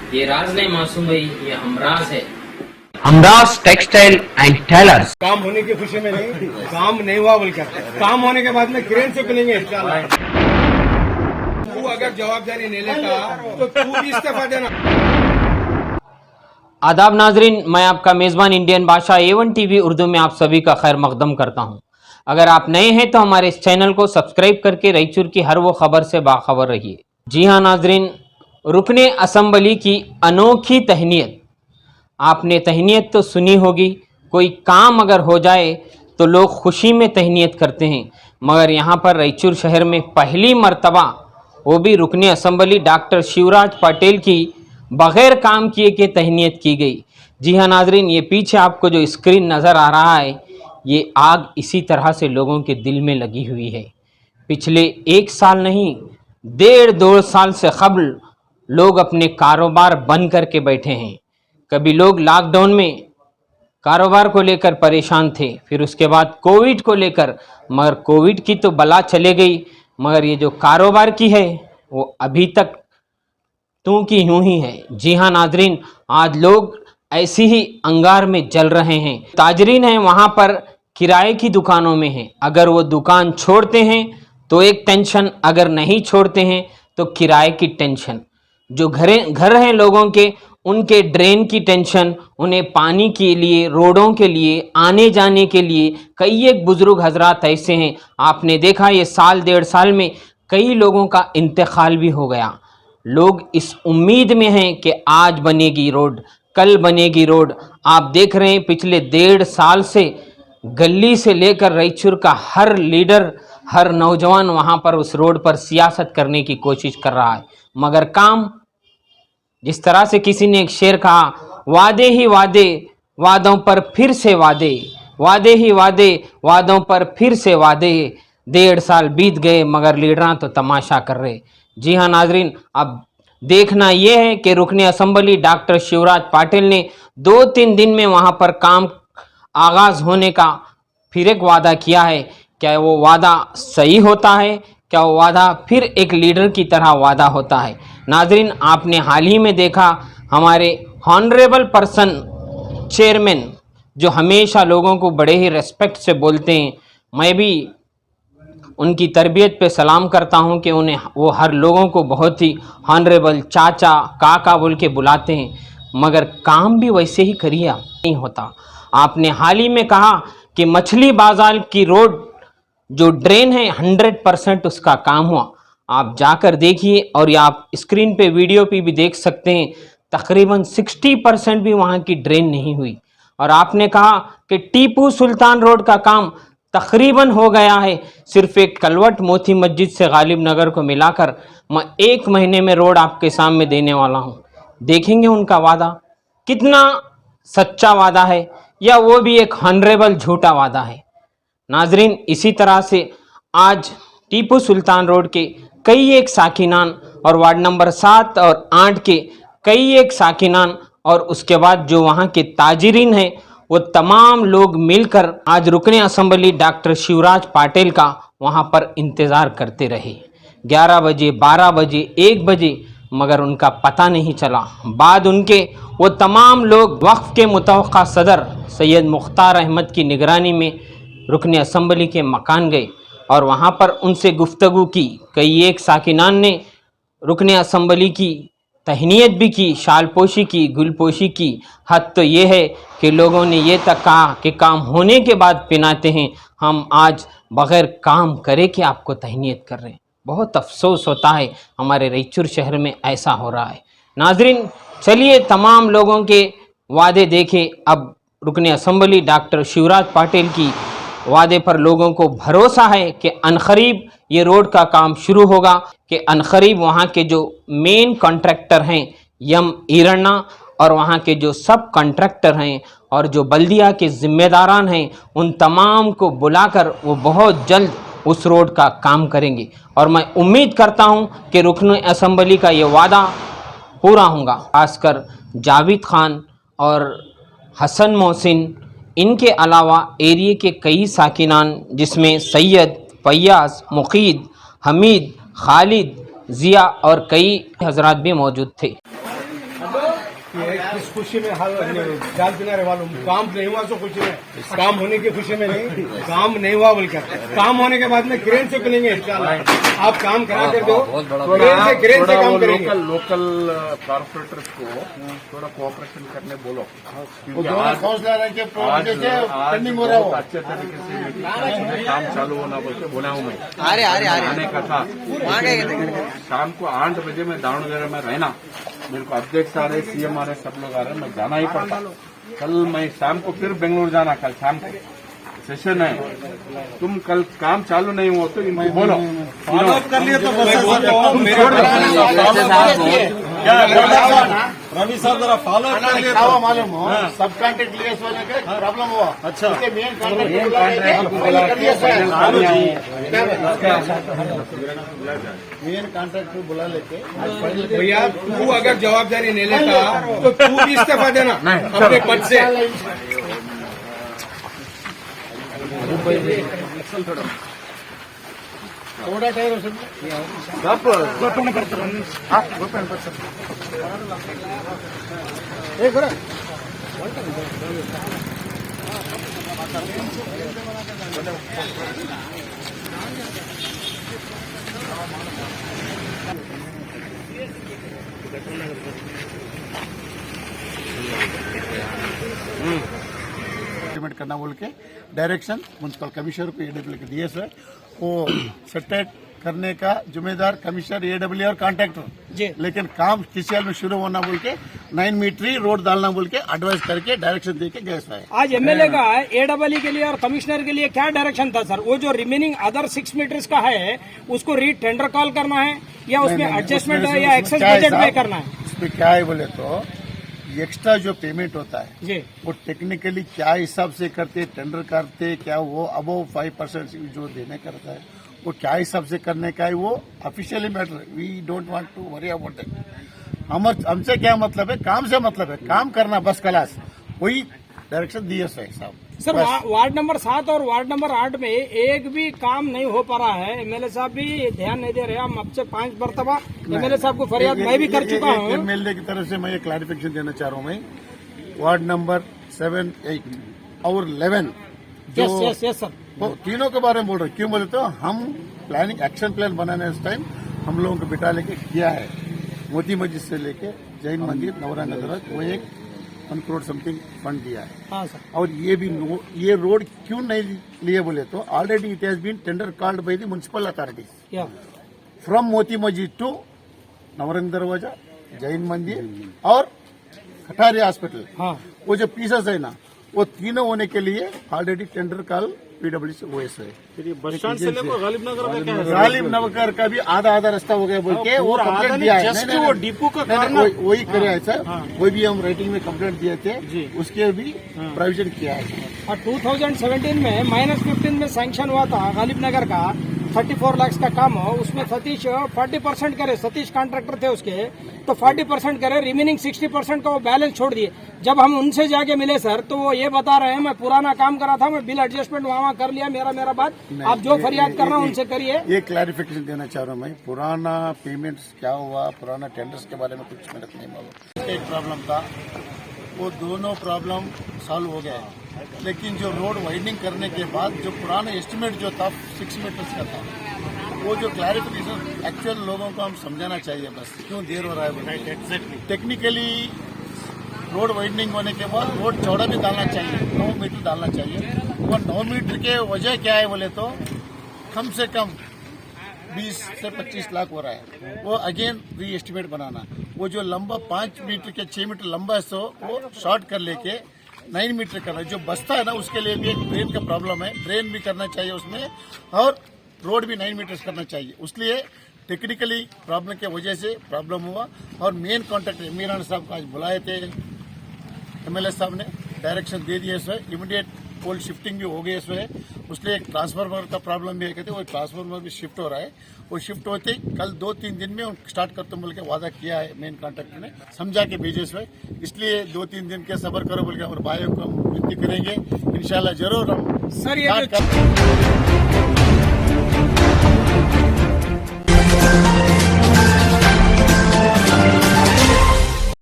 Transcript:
ये राज नहीं मासूम भाई, ये हमराज है। Humraaz textile and tailors. काम होने की खुशी में नहीं, काम नहीं हुआ बोल कर काम होने के बाद में क्रेन से पिलेंगे इंशाल्लाह। तू अगर जवाबदारी नहीं लेता तो तू भी इस्तीफा देना। आदाब नाजरीन, मैं आपका मेज़बान इंडियन बादशाह A1 TV उर्दू में आप सभी का खैर मकदम करता हूं। अगर आप नए हैं तो हमारे इस चैनल को सब्सक्राइब करके रायचूर की हर वो खबर से बाखबर रहिए। जी हाँ नाजरीन, रुकने असम्बली की अनोखी तहनीत। आपने तहनीत तो सुनी होगी, कोई काम अगर हो जाए तो लोग खुशी में तहनीत करते हैं, मगर यहाँ पर रायचूर शहर में पहली मर्तबा वो भी रुकने असम्बली डॉक्टर शिवराज पटेल की बग़ैर काम किए के तहनीत की गई। जी हाँ नाजरीन, ये पीछे आपको जो स्क्रीन नज़र आ रहा है, ये आग इसी तरह से लोगों के दिल में लगी हुई है। पिछले 1 साल नहीं, 1.5-2 साल से क़ब्ल लोग अपने कारोबार बंद करके बैठे हैं। कभी लोग लॉकडाउन में कारोबार को लेकर परेशान थे, फिर उसके बाद कोविड को लेकर, मगर कोविड की तो बला चले गई, मगर ये जो कारोबार की है वो अभी तक तू की यूं ही है। जी हाँ नाजरीन, आज लोग ऐसी ही अंगार में जल रहे हैं। ताजरीन हैं वहाँ पर किराए की दुकानों में हैं, अगर वो दुकान छोड़ते हैं तो एक टेंशन, अगर नहीं छोड़ते हैं तो किराए की टेंशन। जो घर हैं लोगों के, उनके ड्रेन की टेंशन, उन्हें पानी के लिए, रोडों के लिए, आने जाने के लिए। कई एक बुजुर्ग हजरात ऐसे हैं, आपने देखा ये 1-1.5 साल में कई लोगों का इंतकाल भी हो गया। लोग इस उम्मीद में हैं कि आज बनेगी रोड, कल बनेगी रोड। आप देख रहे हैं पिछले 1.5 साल से गली से लेकर रायचूर का हर लीडर, हर नौजवान वहाँ पर उस रोड पर सियासत करने की कोशिश कर रहा है, मगर काम, जिस तरह से किसी ने एक शेर कहा, वादे ही वादे, वादों पर फिर से वादे, वादे ही वादे, वादों पर फिर से वादे। 1.5 साल बीत गए मगर लीडरां तो तमाशा कर रहे। जी हाँ नाजरीन, अब देखना यह है कि रुकने असम्बली डॉक्टर शिवराज पाटिल ने 2-3 दिन में वहाँ पर काम आगाज़ होने का फिर एक वादा किया है। क्या वो वादा सही होता है? क्या वो वादा फिर एक लीडर की तरह वादा होता है? नाजरीन, आपने हाल ही में देखा हमारे हॉनरेबल पर्सन चेयरमैन, जो हमेशा लोगों को बड़े ही रेस्पेक्ट से बोलते हैं, मैं भी उनकी तरबियत पे सलाम करता हूं कि उन्हें वो हर लोगों को बहुत ही हॉनरेबल, चाचा, काका बोल के बुलाते हैं, मगर काम भी वैसे ही करिए नहीं होता। आपने हाल ही में कहा कि मछली बाजार की रोड जो ड्रेन है 100% उसका काम हुआ। आप जाकर देखिए, और ये आप स्क्रीन पे वीडियो पे भी देख सकते हैं, तकरीबन 60% भी वहाँ की ड्रेन नहीं हुई। और आपने कहा कि टीपू सुल्तान रोड का काम तकरीबन हो गया है, सिर्फ एक कलवट मोती मस्जिद से गालिब नगर को मिलाकर मैं 1 महीने में रोड आपके सामने देने वाला हूँ। देखेंगे उनका वादा कितना सच्चा वादा है, या वो भी एक हॉनरेबल झूठा वादा है। नाजरीन, इसी तरह से आज टीपू सुल्तान रोड के कई एक साकिनान और वार्ड नंबर 7 और 8 के कई एक साकिनान और उसके बाद जो वहाँ के ताजिरीन हैं, वो तमाम लोग मिलकर आज रुकने असम्बली डॉक्टर शिवराज पाटिल का वहाँ पर इंतज़ार करते रहे। 11 बजे, 12 बजे, 1 बजे, मगर उनका पता नहीं चला। बाद उनके वो तमाम लोग वक्फ के मुतवक्का सदर सैयद मुख्तार अहमद की निगरानी में रुकने असम्बली के मकान गए और वहाँ पर उनसे गुफ्तगू की। कई एक साकिनान ने रुकने असम्बली की तहनीत भी की, शालपोशी की, गुलपोशी की। हद तो ये है कि लोगों ने ये तक कहा कि काम होने के बाद पिनाते हैं, हम आज बग़ैर काम करे कि आपको तहनीत कर रहे हैं। बहुत अफसोस होता है हमारे रायचूर शहर में ऐसा हो रहा है। नाजरीन, चलिए तमाम लोगों के वादे देखें। अब रुकने असम्बली डॉक्टर शिवराज पाटिल की वादे पर लोगों को भरोसा है कि अनकरीब ये रोड का काम शुरू होगा, कि अनकरीब वहाँ के जो मेन कॉन्ट्रैक्टर हैं यम ईरन्ना और वहाँ के जो सब कॉन्ट्रैक्टर हैं और जो बल्दिया के ज़िम्मेदारान हैं, उन तमाम को बुलाकर वो बहुत जल्द उस रोड का काम करेंगे। और मैं उम्मीद करता हूँ कि रुकने असम्बली का ये वादा पूरा होगा। खासकर जावेद खान और हसन मोहसिन, इनके अलावा एरिए के कई साकिनान जिसमें सैयद, फैयाज, मुकीद, हमीद, खालिद, ज़िया और कई हजरात भी मौजूद थे। ये किस खुशी में हाल जाल किनारे वालों काम नहीं हुआ तो खुशी में, काम होने की खुशी में नहीं, काम नहीं हुआ बोल क्या, काम होने के बाद में क्रेन से पिलेंगे इंशाल्लाह। आप काम करा कर दो, क्रेन से काम करेंगे। लोकल कॉर्पोरेटर्स को थोड़ा कोऑपरेशन करने बोलो, क्योंकि पेंडिंग हो रहा हो। अच्छे तरीके से काम चालू होना बोल के बोला हूँ मैं। आने का था शाम को 8 बजे में दावणगेरे में रहना, मेरे को अध्यक्ष आ रहे, सीएम आ रहे, सब लोग आ रहे, मैं जाना ही पड़ता। कल मैं शाम को फिर बेंगलुरु जाना, कल शाम को सेशन है। तुम कल काम चालू नहीं हो तो इनको बोलो कर लिए तो रवि साहब जरा फॉलो कर लिए तो मालूम हो सब कॉन्ट्रैक्ट लिए प्रॉब्लम हुआ। अच्छा मेन कॉन्ट्रैक्ट बुला लेके भैया तू अगर जवाबदारी नहीं लेता तो तू भी इस्तीफा देना अपने पद से। थोड़ा टाइम इम्प्लीमेंट करना बोल के डायरेक्शन म्युनिसिपल कमिश्नर को एडब्ल्यू को दिए सर। वो सेटेट करने का जिम्मेदार कमिश्नर एडब्ल्यू और कॉन्ट्रैक्टर, लेकिन काम किसी हाल में शुरू होना बोल के 9 मीटरी रोड डालना बोल के एडवाइस करके डायरेक्शन दे के गए सर। आज एमएलए का एडब्ल्यू के लिए और कमिश्नर के लिए क्या डायरेक्शन था सर? वो जो रिमेनिंग अदर 6 मीटर्स का है उसको री टेंडर कॉल करना है या उसमें एडजस्टमेंट है या एक्सेस बजट पे करना है? उसमें क्या है बोले तो एक्स्ट्रा जो पेमेंट होता है जी वो टेक्निकली क्या हिसाब से करते, टेंडर करते क्या, वो अबव 5% जो देने करता है वो क्या हिसाब से करने का है, वो officially matter. We don't want to worry about it. हमसे क्या मतलब है, काम से मतलब है, काम करना बस क्लास, वही डायरेक्शन दिए साहब। सर वार्ड नंबर 7 और वार्ड नंबर 8 में एक भी काम नहीं हो पा रहा है। एमएलए साहब भी ध्यान नहीं दे रहे। हम अब से 5 मरतबा एमएलए साहब को फरियाद मैं भी कर चुका हूँ। एमएलए की तरफ से मैं ये क्लैरिफिकेशन देना चाह रहा हूँ। मैं वार्ड नंबर 7, 8 और 11 यस सर, वो तीनों के बारे में बोल रहे। क्यों बोले तो हम प्लानिंग एक्शन प्लान बनाने इस टाइम हम लोगों को बिठा लेके किया है। मोती मस्जिद से लेके जैन मंदिर नवरंग तक वो एक 1 करोड़ समथिंग फंड दिया है। हाँ सर। और ये रोड क्यों नहीं लिए बोले तो already it has been tender called by the municipal authorities from Moti Masjid to Navrang दरवाजा, जैन मंदिर और कटारी हॉस्पिटल। हाँ। वो जो पीसेस है ना वो तीनों होने के लिए ऑलरेडी टेंडर कॉल पीडब्ल्यू से ओएस है। बस स्टैंड से लेकर गालिब नगर में क्या है? गालिब नगर का भी आधा रास्ता हो गया बोल के वो कंप्लेंट दिया है। वो डिपो का कारण वही करे है सर, वही भी हम राइटिंग में कंप्लेंट दिए थे, उसके भी प्रोविजन किया है। और 2017 में -15 में सैंक्शन हुआ था गालिब नगर का 34 लाख का काम हो, उसमें सतीश 40% करे, सतीश कॉन्ट्रैक्टर थे उसके, तो 40% करे, रिमेनिंग 60% का वो बैलेंस छोड़ दिए। जब हम उनसे जाके मिले सर तो वो ये बता रहे हैं मैं पुराना काम करा था, मैं बिल एडजस्टमेंट वहाँ कर लिया, मेरा बात आप जो फरियाद करना उनसे करिए। ये क्लैरिफिकेशन देना चाह रहा हूँ मैं, पुराना पेमेंट्स क्या हुआ, पुराना टेंडर्स के बारे में कुछ मेरे को नहीं मालूम। एक प्रॉब्लम था, वो दोनों प्रॉब्लम सॉल्व हो गया, लेकिन जो रोड वाइडनिंग करने के बाद जो पुराना एस्टिमेट जो था 6 मीटर्स का था, वो जो क्लैरिफिकेशन एक्चुअल लोगों को हम समझाना चाहिए बस क्यों देर हो रहा है। एग्जैक्टली टेक्निकली रोड वाइडनिंग होने के बाद रोड चौड़ा भी डालना चाहिए, 9 मीटर डालना चाहिए। और 9 मीटर के वजह क्या है बोले तो कम से कम 20 से 25 लाख हो रहा है। वो अगेन री एस्टिमेट बनाना, वो जो लंबा 5 मीटर के 6 मीटर लंबा है सो वो शॉर्ट कर लेके 9 मीटर करना। जो बस्ता है ना उसके लिए भी एक ड्रेन का प्रॉब्लम है, ड्रेन भी करना चाहिए उसमें, और रोड भी 9 मीटर्स करना चाहिए। उसलिए टेक्निकली प्रॉब्लम की वजह से प्रॉब्लम हुआ। और मेन कॉन्ट्रैक्टर मीरान साहब को आज बुलाए थे एमएलए साहब ने, डायरेक्शन दे दिए इसमें, इमीडिएट पोल शिफ्टिंग भी हो गई इसमें। उसलिए एक ट्रांसफार्मर का प्रॉब्लम भी है, कहते वो ट्रांसफार्मर भी शिफ्ट हो रहा है। वो शिफ्ट होते ही कल 2-3 दिन में स्टार्ट करते बोल के वादा किया है मेन कॉन्ट्रैक्टर ने, समझा के भेजे इसमें। इसलिए 2-3 दिन के सब्र करो बोल के हमारे भाइयों को हम विनती करेंगे, इंशाल्लाह जरूर हम सर ये स्टार्ट कर